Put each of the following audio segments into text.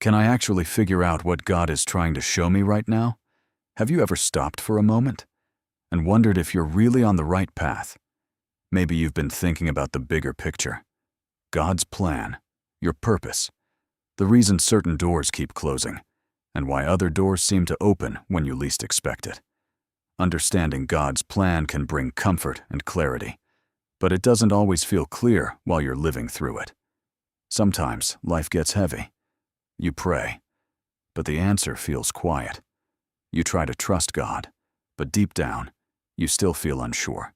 Can I actually figure out what God is trying to show me right now? Have you ever stopped for a moment and wondered if you're really on the right path? Maybe you've been thinking about the bigger picture. God's plan, your purpose, the reason certain doors keep closing, and why other doors seem to open when you least expect it. Understanding God's plan can bring comfort and clarity, but it doesn't always feel clear while you're living through it. Sometimes life gets heavy. You pray, but the answer feels quiet. You try to trust God, but deep down, you still feel unsure.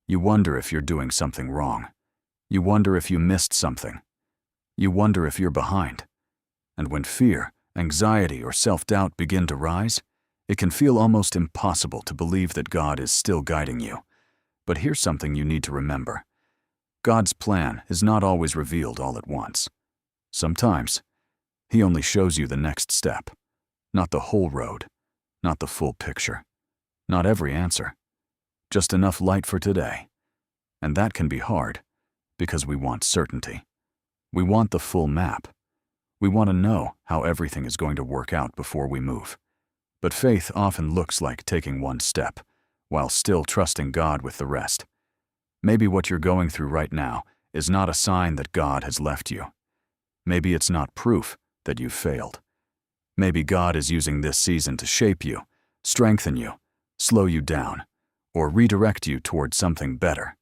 You wonder if you're doing something wrong. You wonder if you missed something. You wonder if you're behind. And when fear, anxiety, or self-doubt begin to rise, it can feel almost impossible to believe that God is still guiding you. But here's something you need to remember. God's plan is not always revealed all at once. Sometimes, He only shows you the next step, not the whole road, not the full picture, not every answer, just enough light for today. And that can be hard, because we want certainty. We want the full map. We want to know how everything is going to work out before we move. But faith often looks like taking one step, while still trusting God with the rest. Maybe what you're going through right now is not a sign that God has left you. Maybe it's not proof that you've failed. Maybe God is using this season to shape you, strengthen you, slow you down, or redirect you towards something better.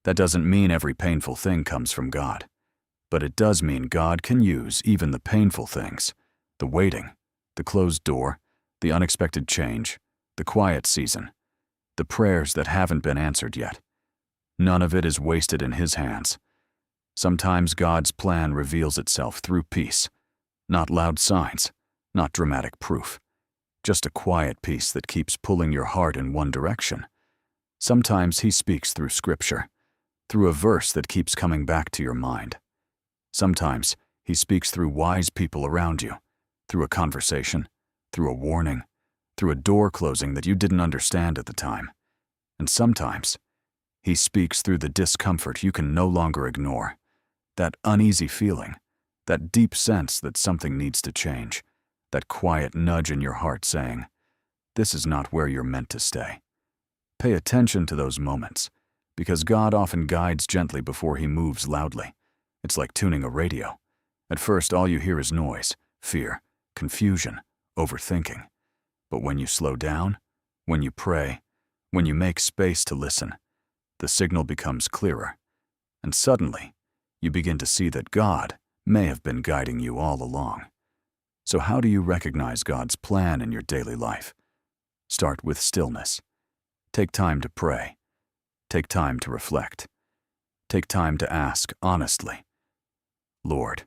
That doesn't mean every painful thing comes from God, but it does mean God can use even the painful things, the waiting, the closed door, the unexpected change, the quiet season, the prayers that haven't been answered yet. None of it is wasted in His hands. Sometimes God's plan reveals itself through peace, not loud signs, not dramatic proof, just a quiet peace that keeps pulling your heart in one direction. Sometimes He speaks through Scripture, through a verse that keeps coming back to your mind. Sometimes He speaks through wise people around you, through a conversation, through a warning, through a door closing that you didn't understand at the time. And sometimes He speaks through the discomfort you can no longer ignore, that uneasy feeling, that deep sense that something needs to change, that quiet nudge in your heart saying, "This is not where you're meant to stay." Pay attention to those moments, because God often guides gently before He moves loudly. It's like tuning a radio. At first, all you hear is noise, fear, confusion, overthinking. But when you slow down, when you pray, when you make space to listen, the signal becomes clearer. And suddenly, you begin to see that God may have been guiding you all along. So how do you recognize God's plan in your daily life? Start with stillness. Take time to pray. Take time to reflect. Take time to ask honestly, "Lord,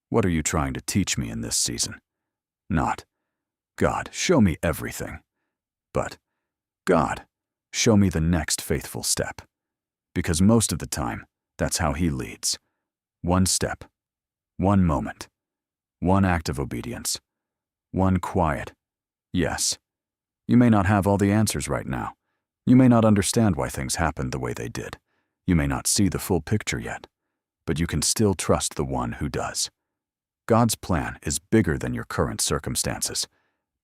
what are you trying to teach me in this season?" Not, "God, show me everything," but, "God, show me the next faithful step." Because most of the time, that's how He leads. One step, one moment, one act of obedience, one quiet yes. You may not have all the answers right now. You may not understand why things happened the way they did. You may not see the full picture yet, but you can still trust the One who does. God's plan is bigger than your current circumstances,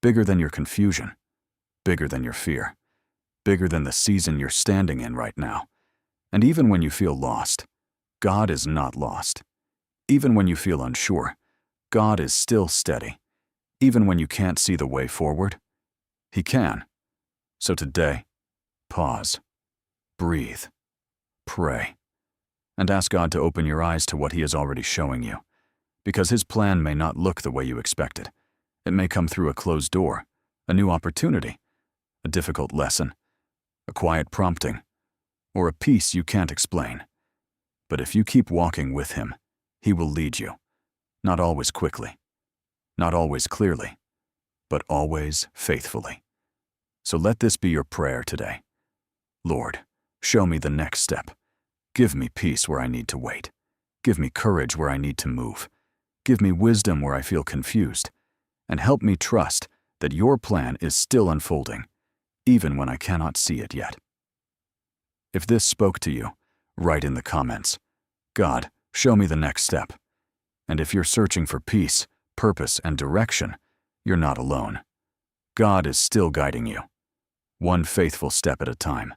bigger than your confusion, bigger than your fear, bigger than the season you're standing in right now. And even when you feel lost, God is not lost. Even when you feel unsure, God is still steady. Even when you can't see the way forward, He can. So today, pause, breathe, pray, and ask God to open your eyes to what He is already showing you. Because His plan may not look the way you expected. It may come through a closed door, a new opportunity, a difficult lesson, a quiet prompting, or a peace you can't explain. But if you keep walking with Him, He will lead you, not always quickly, not always clearly, but always faithfully. So let this be your prayer today. Lord, show me the next step. Give me peace where I need to wait. Give me courage where I need to move. Give me wisdom where I feel confused. And help me trust that your plan is still unfolding, even when I cannot see it yet. If this spoke to you, write in the comments, "God, show me the next step." And if you're searching for peace, purpose, and direction, you're not alone. God is still guiding you, one faithful step at a time.